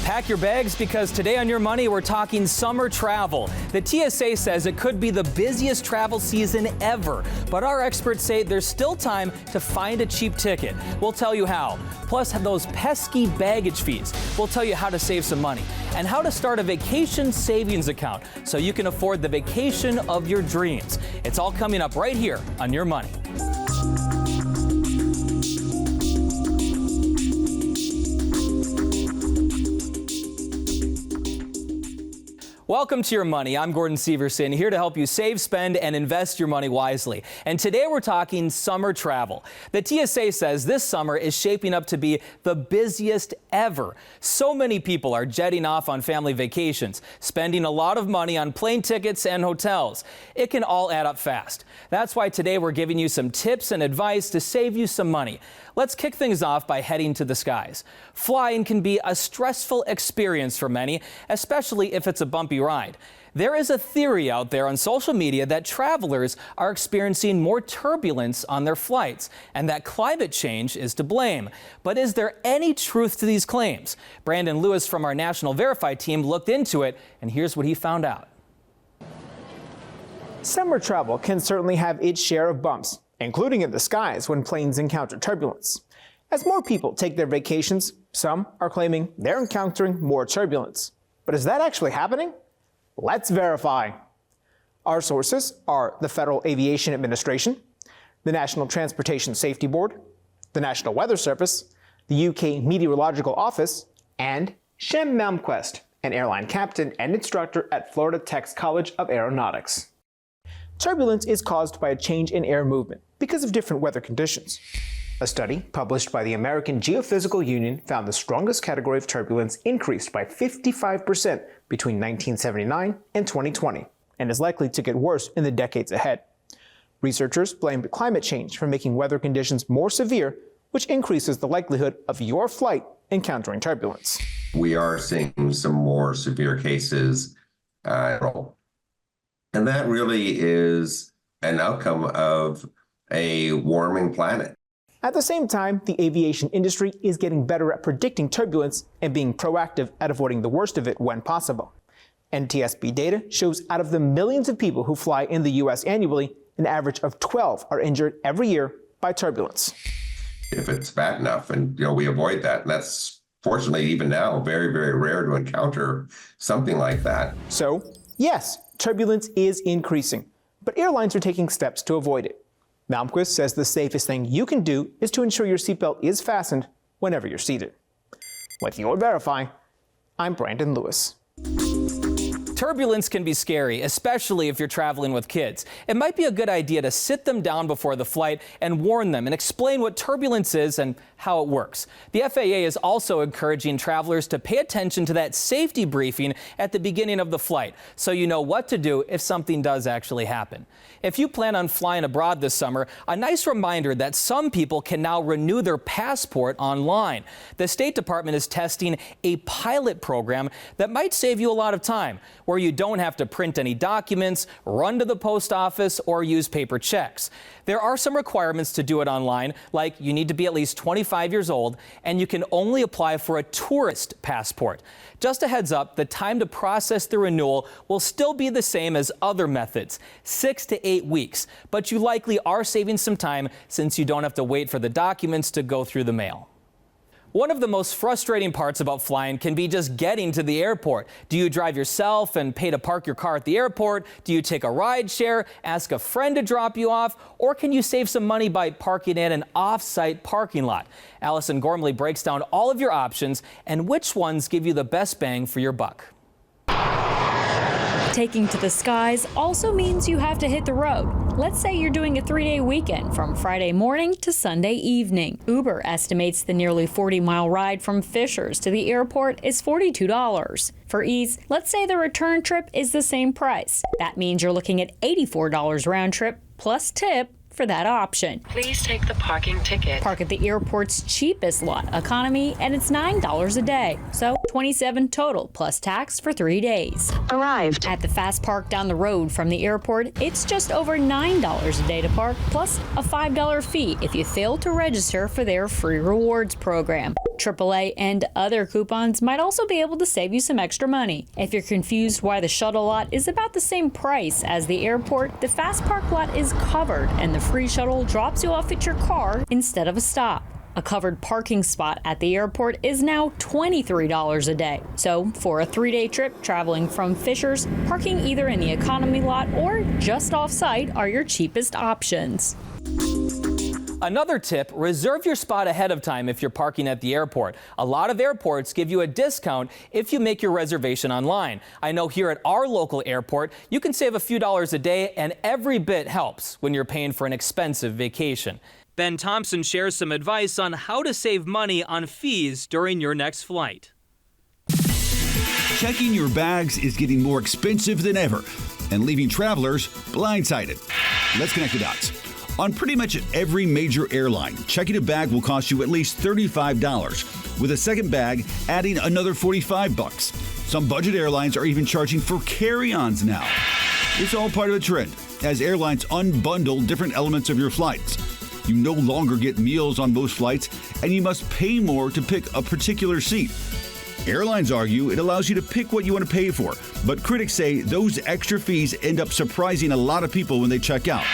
Pack your bags because today on Your Money, we're talking summer travel. The TSA says it could be the busiest travel season ever, but our experts say there's still time to find a cheap ticket. We'll tell you how. Plus, those pesky baggage fees. We'll tell you how to save some money and how to start a vacation savings account so you can afford the vacation of your dreams. It's all coming up right here on Your Money. Welcome to Your Money. I'm Gordon Severson, here to help you save, spend, and invest your money wisely. And today we're talking summer travel. The TSA says this summer is shaping up to be the busiest ever. So many people are jetting off on family vacations, spending a lot of money on plane tickets and hotels. It can all add up fast. That's why today we're giving you some tips and advice to save you some money. Let's kick things off by heading to the skies. Flying can be a stressful experience for many, especially if it's a bumpy ride. There is a theory out there on social media that travelers are experiencing more turbulence on their flights and that climate change is to blame. But is there any truth to these claims? Brandon Lewis from our National Verify team looked into it, and here's what he found out. Summer travel can certainly have its share of bumps, including in the skies when planes encounter turbulence. As more people take their vacations, some are claiming they're encountering more turbulence. But is that actually happening? Let's verify. Our sources are the Federal Aviation Administration, the National Transportation Safety Board, the National Weather Service, the UK Meteorological Office, and Shem Malmquist, an airline captain and instructor at Florida Tech's College of Aeronautics. Turbulence is caused by a change in air movement because of different weather conditions. A study published by the American Geophysical Union found the strongest category of turbulence increased by 55% between 1979 and 2020, and is likely to get worse in the decades ahead. Researchers blamed climate change for making weather conditions more severe, which increases the likelihood of your flight encountering turbulence. We are seeing some more severe cases, and that really is an outcome of a warming planet. At the same time, the aviation industry is getting better at predicting turbulence and being proactive at avoiding the worst of it when possible. NTSB data shows out of the millions of people who fly in the U.S. annually, an average of 12 are injured every year by turbulence. If it's bad enough, and we avoid that, and that's fortunately even now very, very rare to encounter something like that. So, yes, turbulence is increasing, but airlines are taking steps to avoid it. Malmquist says the safest thing you can do is to ensure your seatbelt is fastened whenever you're seated. With Your Verify, I'm Brandon Lewis. Turbulence can be scary, especially if you're traveling with kids. It might be a good idea to sit them down before the flight and warn them and explain what turbulence is and how it works. The FAA is also encouraging travelers to pay attention to that safety briefing at the beginning of the flight so you know what to do if something does actually happen. If you plan on flying abroad this summer, a nice reminder that some people can now renew their passport online. The State Department is testing a pilot program that might save you a lot of time, where you don't have to print any documents, run to the post office, or use paper checks. There are some requirements to do it online, like you need to be at least 25 years old, and you can only apply for a tourist passport. Just a heads up, the time to process the renewal will still be the same as other methods, 6 to 8 weeks, but you likely are saving some time since you don't have to wait for the documents to go through the mail. One of the most frustrating parts about flying can be just getting to the airport. Do you drive yourself and pay to park your car at the airport? Do you take a ride share, ask a friend to drop you off? Or can you save some money by parking in an off-site parking lot? Allison Gormley breaks down all of your options and which ones give you the best bang for your buck. Taking to the skies also means you have to hit the road. Let's say you're doing a 3-day weekend from Friday morning to Sunday evening. Uber estimates the nearly 40-mile ride from Fishers to the airport is $42. For ease, let's say the return trip is the same price. That means you're looking at $84 round trip plus tip for that option. Please take the parking ticket. Park at the airport's cheapest lot, economy, and it's $9 a day. So $27 total plus tax for 3 days. Arrived. At the Fast Park down the road from the airport, it's just over $9 a day to park, plus a $5 fee if you fail to register for their free rewards program. AAA and other coupons might also be able to save you some extra money. If you're confused why the shuttle lot is about the same price as the airport, the Fast Park lot is covered and the free shuttle drops you off at your car instead of a stop. A covered parking spot at the airport is now $23 a day. So for a 3-day trip traveling from Fishers, parking either in the economy lot or just off-site are your cheapest options. Another tip, reserve your spot ahead of time if you're parking at the airport. A lot of airports give you a discount if you make your reservation online. I know here at our local airport, you can save a few dollars a day, and every bit helps when you're paying for an expensive vacation. Ben Thompson shares some advice on how to save money on fees during your next flight. Checking your bags is getting more expensive than ever and leaving travelers blindsided. Let's connect the dots. On pretty much every major airline, checking a bag will cost you at least $35, with a second bag adding another $45. Some budget airlines are even charging for carry-ons now. It's all part of a trend as airlines unbundle different elements of your flights. You no longer get meals on most flights, and you must pay more to pick a particular seat. Airlines argue it allows you to pick what you want to pay for, but critics say those extra fees end up surprising a lot of people when they check out.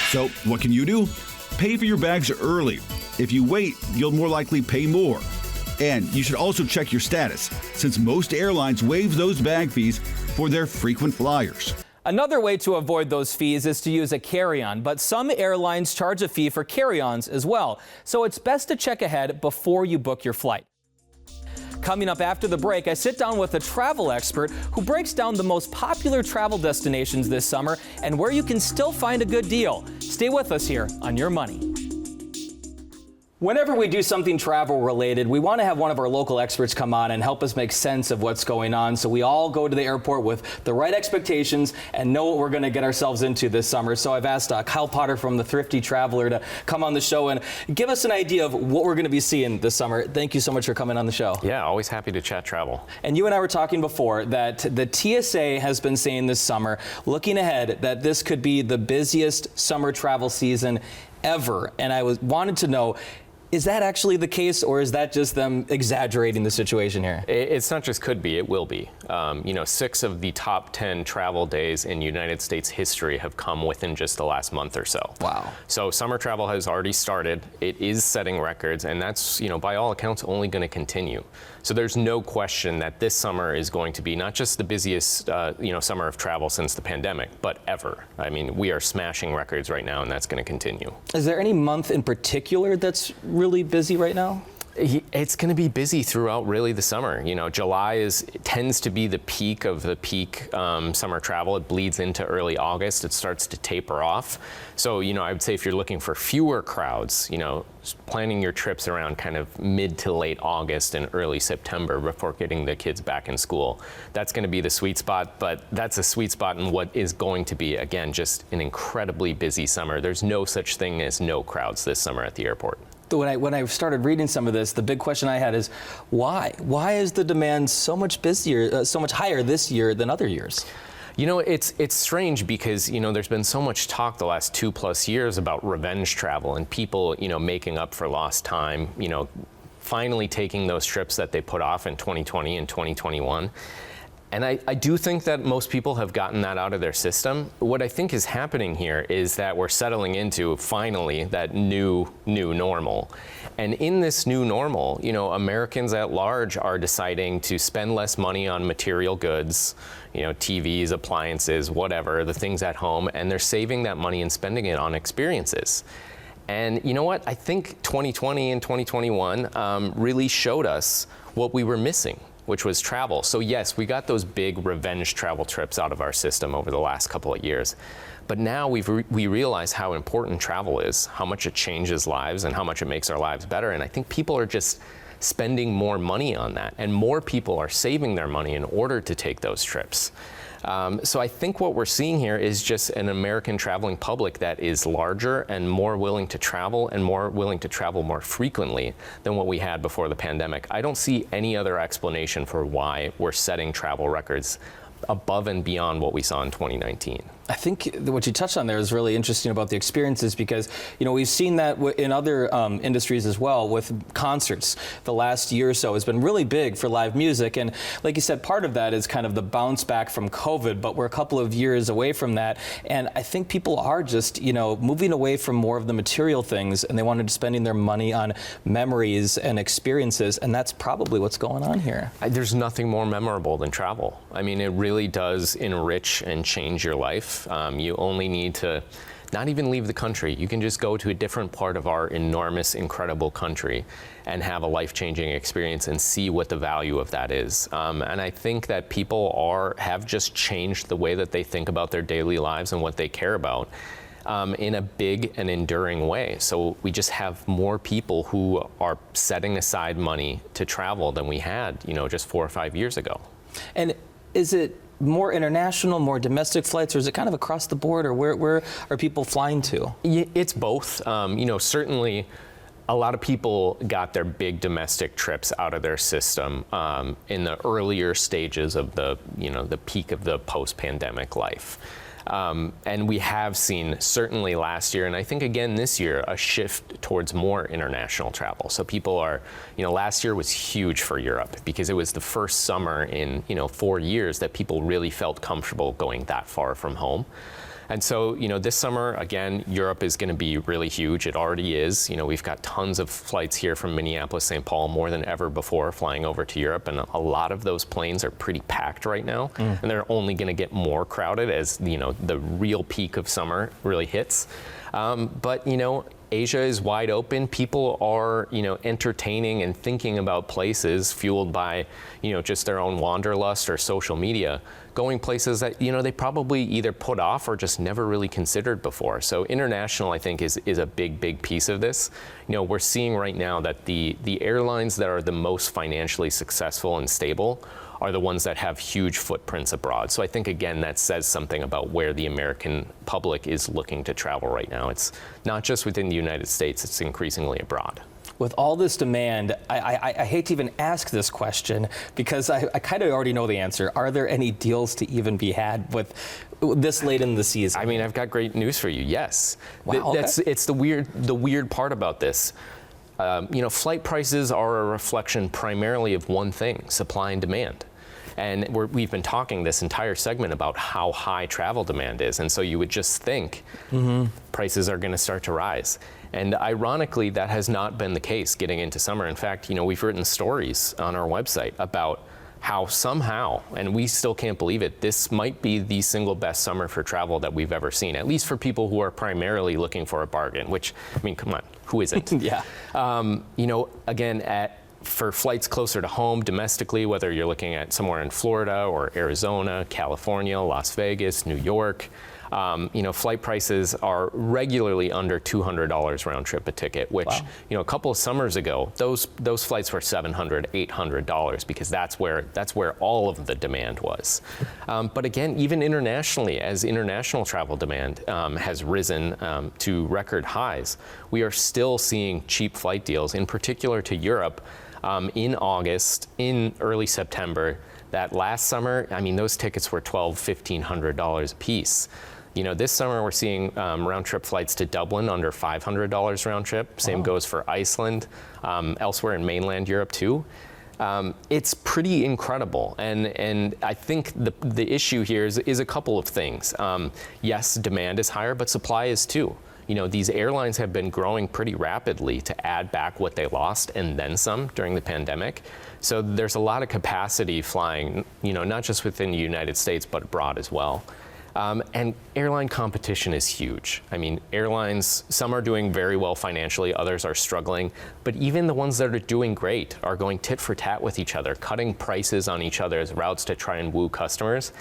So what can you do? Pay for your bags early. If you wait, you'll more likely pay more. And you should also check your status, since most airlines waive those bag fees for their frequent flyers. Another way to avoid those fees is to use a carry-on, but some airlines charge a fee for carry-ons as well. So it's best to check ahead before you book your flight. Coming up after the break, I sit down with a travel expert who breaks down the most popular travel destinations this summer and where you can still find a good deal. Stay with us here on Your Money. Whenever we do something travel related, we want to have one of our local experts come on and help us make sense of what's going on, so we all go to the airport with the right expectations and know what we're going to get ourselves into this summer. So I've asked Kyle Potter from the Thrifty Traveler to come on the show and give us an idea of what we're going to be seeing this summer. Thank you so much for coming on the show. Yeah, always happy to chat travel. And you and I were talking before that the TSA has been saying this summer, looking ahead, that this could be the busiest summer travel season ever. And I wanted to know, is that actually the case, or is that just them exaggerating the situation here? It's not just could be, it will be. 6 of the top 10 travel days in United States history have come within just the last month or so. Wow. So summer travel has already started. It is setting records, and that's, by all accounts, only going to continue. So there's no question that this summer is going to be not just the busiest, summer of travel since the pandemic, but ever. I mean, we are smashing records right now, and that's going to continue. Is there any month in particular that's really busy right now? It's going to be busy throughout really the summer. July tends to be the peak of the peak summer travel. It bleeds into early August. It starts to taper off. So, I would say if you're looking for fewer crowds, planning your trips around kind of mid to late August and early September before getting the kids back in school, that's going to be the sweet spot. But that's a sweet spot in what is going to be, again, just an incredibly busy summer. There's no such thing as no crowds this summer at the airport. When I started reading some of this, the big question I had is why? Why is the demand so much higher this year than other years? It's strange because, there's been so much talk the last 2+ years about revenge travel and people, making up for lost time, finally taking those trips that they put off in 2020 and 2021. And I do think that most people have gotten that out of their system. What I think is happening here is that we're settling into, finally, that new normal. And in this new normal, Americans at large are deciding to spend less money on material goods, TVs, appliances, whatever, the things at home, and they're saving that money and spending it on experiences. And you know what? I think 2020 and 2021 really showed us what we were missing, which was travel. So yes, we got those big revenge travel trips out of our system over the last couple of years. But now we realize how important travel is, how much it changes lives and how much it makes our lives better. And I think people are just spending more money on that, and more people are saving their money in order to take those trips. So I think what we're seeing here is just an American traveling public that is larger and more willing to travel and more willing to travel more frequently than what we had before the pandemic. I don't see any other explanation for why we're setting travel records above and beyond what we saw in 2019. I think what you touched on there is really interesting about the experiences, because we've seen that in other industries as well with concerts. The last year or so has been really big for live music, and like you said, part of that is kind of the bounce back from COVID, but we're a couple of years away from that, and I think people are just moving away from more of the material things, and they wanted to spending their money on memories and experiences, and that's probably what's going on here. There's nothing more memorable than travel. I mean, it really does enrich and change your life. You only need to not even leave the country. You can just go to a different part of our enormous, incredible country and have a life-changing experience and see what the value of that is. And I think that people have just changed the way that they think about their daily lives and what they care about in a big and enduring way. So we just have more people who are setting aside money to travel than we had, just 4 or 5 years ago. And is it more international, more domestic flights, or is it kind of across the board, or where are people flying to? It's both. Certainly a lot of people got their big domestic trips out of their system in the earlier stages of the peak of the post-pandemic life. And we have seen, certainly last year, and I think again this year, a shift towards more international travel. So people are, last year was huge for Europe because it was the first summer in, 4 years that people really felt comfortable going that far from home. And so, this summer, again, Europe is going to be really huge. It already is. We've got tons of flights here from Minneapolis, St. Paul, more than ever before, flying over to Europe. And a lot of those planes are pretty packed right now. And they're only going to get more crowded as, the real peak of summer really hits. But Asia is wide open. People are, entertaining and thinking about places fueled by, just their own wanderlust or social media, going places that, they probably either put off or just never really considered before. So international, I think, is a big piece of this. We're seeing right now that the airlines that are the most financially successful and stable are the ones that have huge footprints abroad. So I think, again, that says something about where the American public is looking to travel right now. It's not just within the United States, it's increasingly abroad. With all this demand, I hate to even ask this question because I kind of already know the answer. Are there any deals to even be had with this late in the season? I mean, I've got great news for you. Yes. Wow, It's the weird part about this. Flight prices are a reflection primarily of one thing: supply and demand. And we've been talking this entire segment about how high travel demand is. And so you would just think prices are going to start to rise. And ironically, that has not been the case getting into summer. In fact, we've written stories on our website about how somehow, and we still can't believe it, this might be the single best summer for travel that we've ever seen, at least for people who are primarily looking for a bargain, which, come on, who isn't? Yeah. Again, for flights closer to home domestically, whether you're looking at somewhere in Florida or Arizona, California, Las Vegas, New York, flight prices are regularly under $200 round trip a ticket, which, wow, a couple of summers ago, those flights were $700, $800 because that's where all of the demand was. But again, even internationally, as international travel demand has risen to record highs, we are still seeing cheap flight deals, in particular to Europe, in August, in early September. That last summer, those tickets were $1,200, $1,500 a piece. This summer we're seeing round trip flights to Dublin under $500 round trip. Same goes for Iceland, elsewhere in mainland Europe too. It's pretty incredible, and I think the issue here is a couple of things. Yes, demand is higher, but supply is too. These airlines have been growing pretty rapidly to add back what they lost and then some during the pandemic. So there's a lot of capacity flying, not just within the United States, but abroad as well. And airline competition is huge. Airlines, some are doing very well financially, others are struggling, but even the ones that are doing great are going tit for tat with each other, cutting prices on each other's routes to try and woo customers.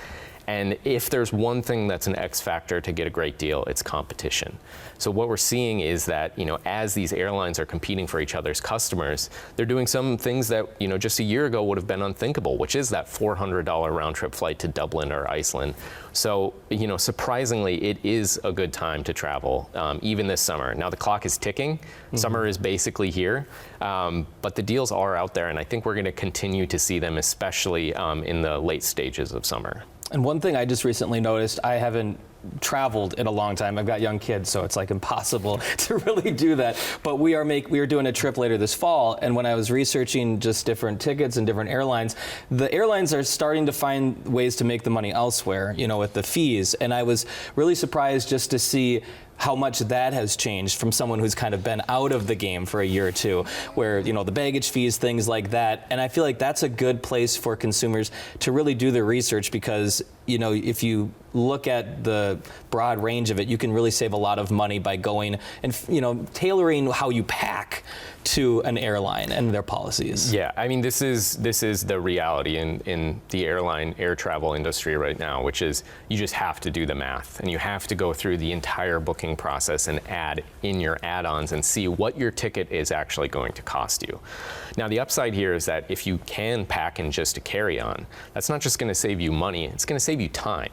And if there's one thing that's an X factor to get a great deal, it's competition. So what we're seeing is that, as these airlines are competing for each other's customers, they're doing some things that, just a year ago would have been unthinkable, which is that $400 round trip flight to Dublin or Iceland. So, surprisingly, it is a good time to travel, even this summer. Now the clock is ticking. Summer is basically here, but the deals are out there, and I think we're going to continue to see them, especially in the late stages of summer. And one thing I just recently noticed, I haven't traveled in a long time. I've got young kids, so it's like impossible to really do that. But we are doing a trip later this fall, and when I was researching just different tickets and different airlines, the airlines are starting to find ways to make the money elsewhere, with the fees. And I was really surprised just to see how much that has changed from someone who's kind of been out of the game for a year or two, where, the baggage fees, things like that. And I feel like that's a good place for consumers to really do their research, because, if you look at the broad range of it, you can really save a lot of money by going and, tailoring how you pack to an airline and their policies. Yeah, I mean, this is the reality in the air travel industry right now, which is you just have to do the math, and you have to go through the entire booking process and add in your add-ons and see what your ticket is actually going to cost you. Now, the upside here is that if you can pack in just a carry-on, that's not just going to save you money, it's going to save you time.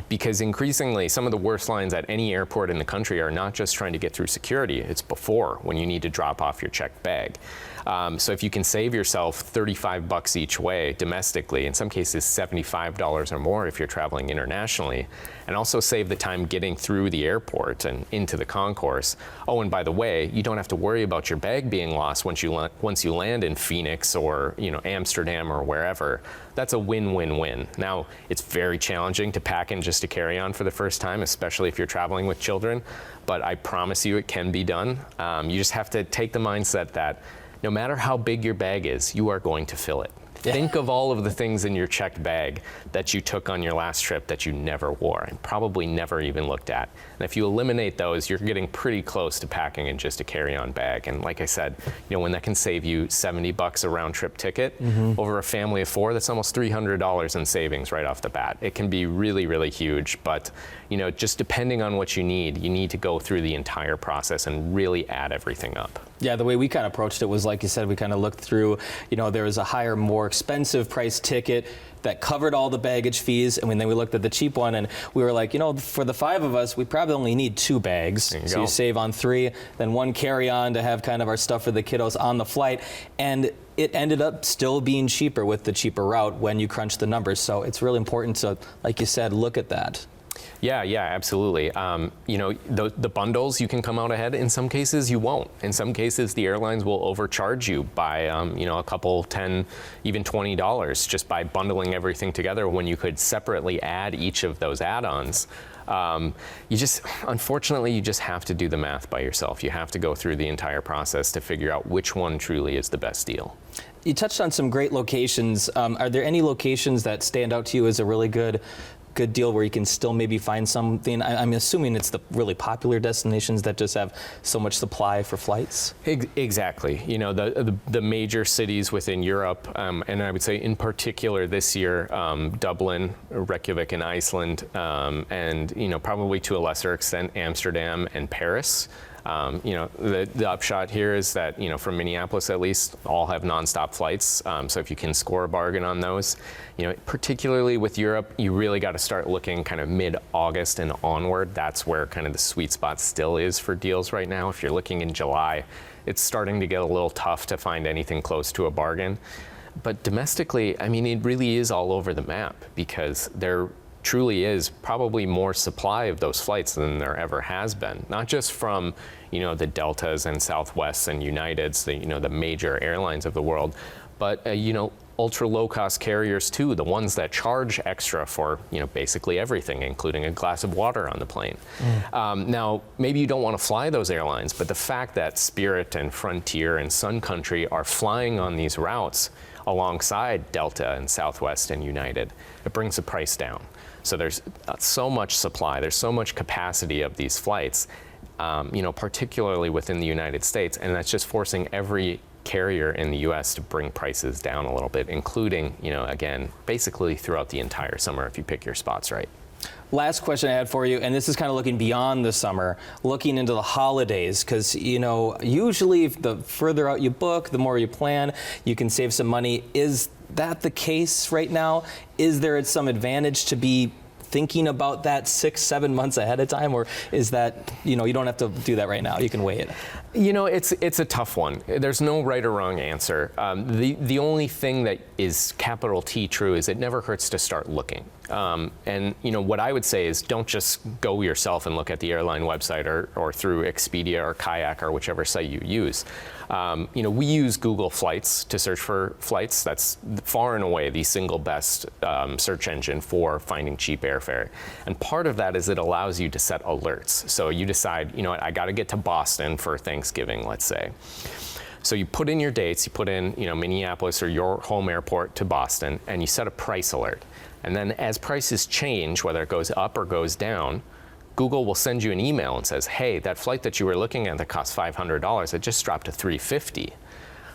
Because increasingly, some of the worst lines at any airport in the country are not just trying to get through security, it's before, when you need to drop off your checked bag. So if you can save yourself $35 each way domestically, in some cases $75 or more if you're traveling internationally, and also save the time getting through the airport and into the concourse. Oh, and by the way, you don't have to worry about your bag being lost once you land in Phoenix or Amsterdam or wherever. That's a win-win-win. Now, it's very challenging to pack in just a carry-on for the first time, especially if you're traveling with children, but I promise you it can be done. You just have to take the mindset that no matter how big your bag is, you are going to fill it. Think of all of the things in your checked bag that you took on your last trip that you never wore and probably never even looked at. And if you eliminate those, you're getting pretty close to packing in just a carry-on bag. And like I said, when that can save you $70 a round-trip ticket over a family of 4, that's almost $300 in savings right off the bat. It can be really, really huge, but just depending on what you need to go through the entire process and really add everything up. Yeah, the way we kind of approached it was, like you said, we kind of looked through, there was a higher, more expensive price ticket that covered all the baggage fees, and then we looked at the cheap one, and we were like, for the 5 of us, we probably only need 2 bags. So you save on 3, then 1 carry-on to have kind of our stuff for the kiddos on the flight, and it ended up still being cheaper with the cheaper route when you crunch the numbers. So it's really important to, like you said, look at that. Yeah, absolutely. The bundles, you can come out ahead. In some cases, you won't. In some cases, the airlines will overcharge you by, a couple, $10, even $20 just by bundling everything together when you could separately add each of those add-ons. Unfortunately, you just have to do the math by yourself. You have to go through the entire process to figure out which one truly is the best deal. You touched on some great locations. Are there any locations that stand out to you as a really good deal where you can still maybe find something? I'm assuming it's the really popular destinations that just have so much supply for flights. Exactly. The major cities within Europe, and I would say in particular this year, Dublin, Reykjavik in Iceland, and probably to a lesser extent Amsterdam and Paris. The upshot here is that, from Minneapolis at least, all have nonstop flights. So if you can score a bargain on those, particularly with Europe, you really got to start looking kind of mid-August and onward. That's where kind of the sweet spot still is for deals right now. If you're looking in July, it's starting to get a little tough to find anything close to a bargain. But domestically, it really is all over the map, because there truly is probably more supply of those flights than there ever has been. Not just from, the Deltas and Southwests and Uniteds, the major airlines of the world, but, ultra low-cost carriers too, the ones that charge extra for, basically everything, including a glass of water on the plane. Now, maybe you don't want to fly those airlines, but the fact that Spirit and Frontier and Sun Country are flying on these routes alongside Delta and Southwest and United, it brings the price down. So there's so much supply, there's so much capacity of these flights, particularly within the United States, and that's just forcing every carrier in the U.S. to bring prices down a little bit, including, again, basically throughout the entire summer if you pick your spots right. Last question I had for you, and this is kind of looking beyond the summer, looking into the holidays, because, usually the further out you book, the more you plan, you can save some money. Is that the case right now? Is there some advantage to be thinking about that 6-7 months ahead of time, or is that, you don't have to do that right now, you can wait? It's a tough one. There's no right or wrong answer. The only thing that is capital T true is it never hurts to start looking. And what I would say is don't just go yourself and look at the airline website or through Expedia or Kayak or whichever site you use. We use Google Flights to search for flights. That's far and away the single best search engine for finding cheap airfare. And part of that is it allows you to set alerts. So you decide, I got to get to Boston for Thanksgiving, let's say. So you put in your dates, you put in, Minneapolis or your home airport to Boston, and you set a price alert. And then as prices change, whether it goes up or goes down, Google will send you an email and says, hey, that flight that you were looking at that cost $500, it just dropped to $350.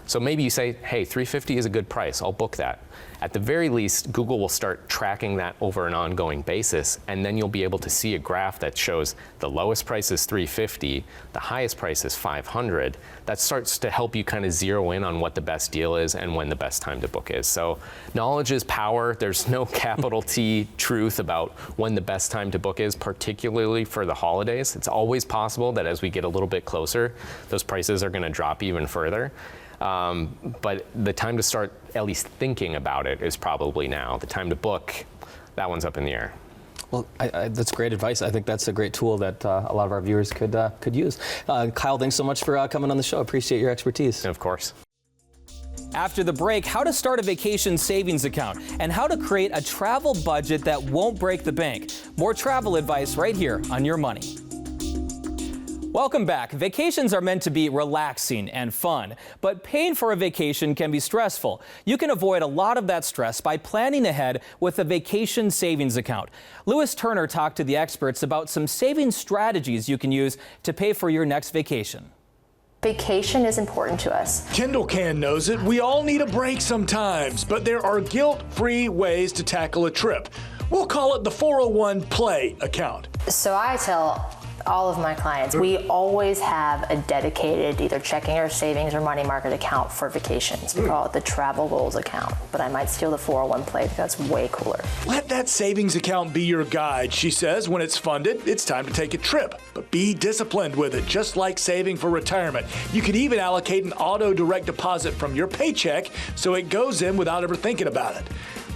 So maybe you say, hey, $350 is a good price, I'll book that. At the very least, Google will start tracking that over an ongoing basis, and then you'll be able to see a graph that shows the lowest price is $350, the highest price is $500. That starts to help you kind of zero in on what the best deal is and when the best time to book is. So knowledge is power. There's no capital T truth about when the best time to book is, particularly for the holidays. It's always possible that as we get a little bit closer, those prices are going to drop even further. But the time to start at least thinking about it is probably now. The time to book, that one's up in the air. Well, that's great advice. I think that's a great tool that a lot of our viewers could use. Kyle, thanks so much for coming on the show. Appreciate your expertise. Of course. After the break, how to start a vacation savings account and how to create a travel budget that won't break the bank. More travel advice right here on Your Money. Welcome back. Vacations are meant to be relaxing and fun, but paying for a vacation can be stressful. You can avoid a lot of that stress by planning ahead with a vacation savings account. Lewis Turner talked to the experts about some saving strategies you can use to pay for your next vacation. Vacation is important to us. Kendall Can knows it. We all need a break sometimes, but there are guilt-free ways to tackle a trip. We'll call it the 401 Play account. So I tell all of my clients, we always have a dedicated either checking or savings or money market account for vacations. We call it the travel goals account, but I might steal the 401 Play because that's way cooler. Let that savings account be your guide. She says when it's funded, it's time to take a trip, but be disciplined with it, just like saving for retirement. You could even allocate an auto direct deposit from your paycheck so it goes in without ever thinking about it.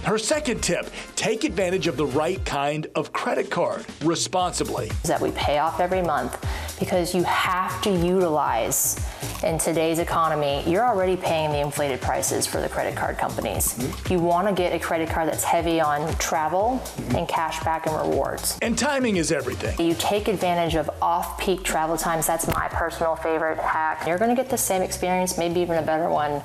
Her second tip, take advantage of the right kind of credit card responsibly. That we pay off every month because you have to utilize, in today's economy, you're already paying the inflated prices for the credit card companies. You want to get a credit card that's heavy on travel and cash back and rewards. And timing is everything. You take advantage of off-peak travel times. That's my personal favorite hack. You're going to get the same experience, maybe even a better one.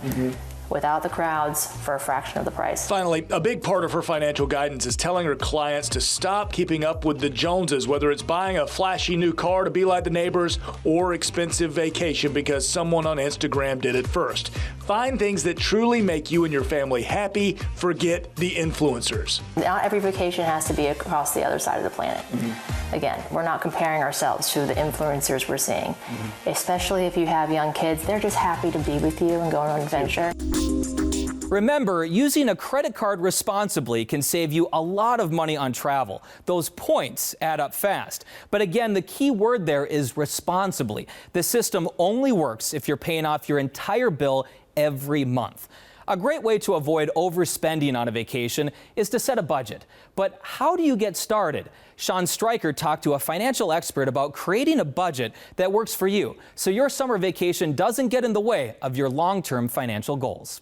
Without the crowds for a fraction of the price. Finally, a big part of her financial guidance is telling her clients to stop keeping up with the Joneses, whether it's buying a flashy new car to be like the neighbors or expensive vacation because someone on Instagram did it first. Find things that truly make you and your family happy. Forget the influencers. Not every vacation has to be across the other side of the planet. Again, we're not comparing ourselves to the influencers we're seeing. Especially if you have young kids, they're just happy to be with you and go on an adventure. Remember, using a credit card responsibly can save you a lot of money on travel. Those points add up fast. But again, the key word there is responsibly. The system only works if you're paying off your entire bill every month. A great way to avoid overspending on a vacation is to set a budget. But how do you get started? Sean Stryker talked to a financial expert about creating a budget that works for you, so your summer vacation doesn't get in the way of your long-term financial goals.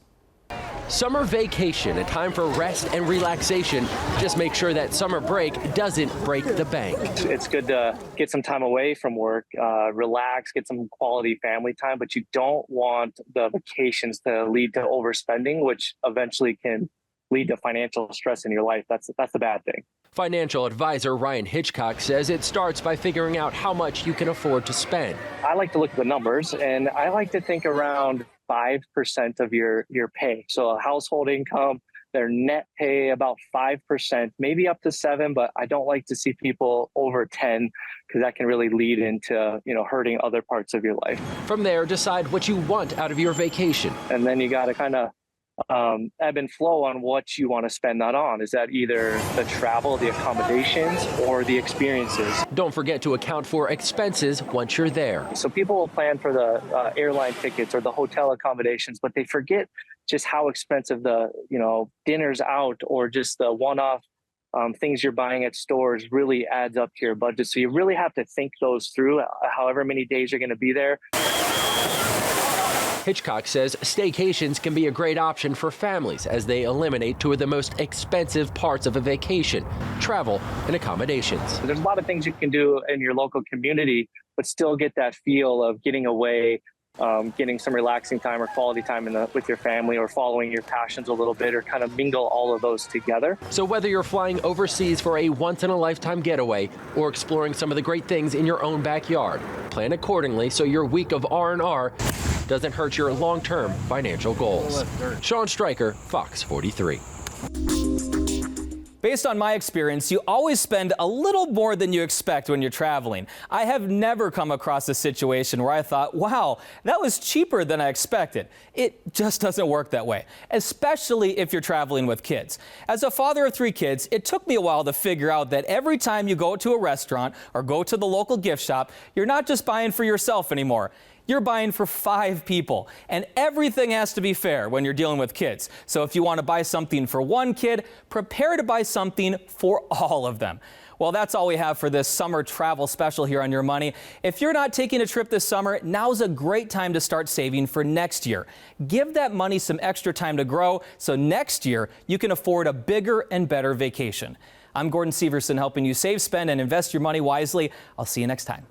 Summer vacation, a time for rest and relaxation. Just make sure that summer break doesn't break the bank. It's good to get some time away from work, relax, get some quality family time, but you don't want the vacations to lead to overspending, which eventually can lead to financial stress in your life. That's the bad thing. Financial advisor Ryan Hitchcock says it starts by figuring out how much you can afford to spend. I like to look at the numbers, and I like to think around 5% of your pay. So a household income, their net pay about 5%, maybe up to 7%, but I don't like to see people over 10 because that can really lead into, hurting other parts of your life. From there, decide what you want out of your vacation. And then you got to kind of ebb and flow on what you want to spend that on. Is that either the travel, the accommodations, or the experiences? Don't forget to account for expenses once you're there. So people will plan for the airline tickets or the hotel accommodations, but they forget just how expensive the dinners out or just the one-off things you're buying at stores really adds up to your budget. So you really have to think those through, however many days you're going to be there. Hitchcock says staycations can be a great option for families as they eliminate two of the most expensive parts of a vacation, travel and accommodations. There's a lot of things you can do in your local community, but still get that feel of getting away, getting some relaxing time or quality time with your family, or following your passions a little bit, or kind of mingle all of those together. So whether you're flying overseas for a once-in-a-lifetime getaway or exploring some of the great things in your own backyard, plan accordingly so your week of R&R doesn't hurt your long-term financial goals. Sean Stryker, Fox 43. Based on my experience, you always spend a little more than you expect when you're traveling. I have never come across a situation where I thought, wow, that was cheaper than I expected. It just doesn't work that way, especially if you're traveling with kids. As a father of 3 kids, it took me a while to figure out that every time you go to a restaurant or go to the local gift shop, you're not just buying for yourself anymore. You're buying for 5 people, and everything has to be fair when you're dealing with kids. So if you want to buy something for 1 kid, prepare to buy something for all of them. Well, that's all we have for this summer travel special here on Your Money. If you're not taking a trip this summer, now's a great time to start saving for next year. Give that money some extra time to grow so next year you can afford a bigger and better vacation. I'm Gordon Severson, helping you save, spend, and invest your money wisely. I'll see you next time.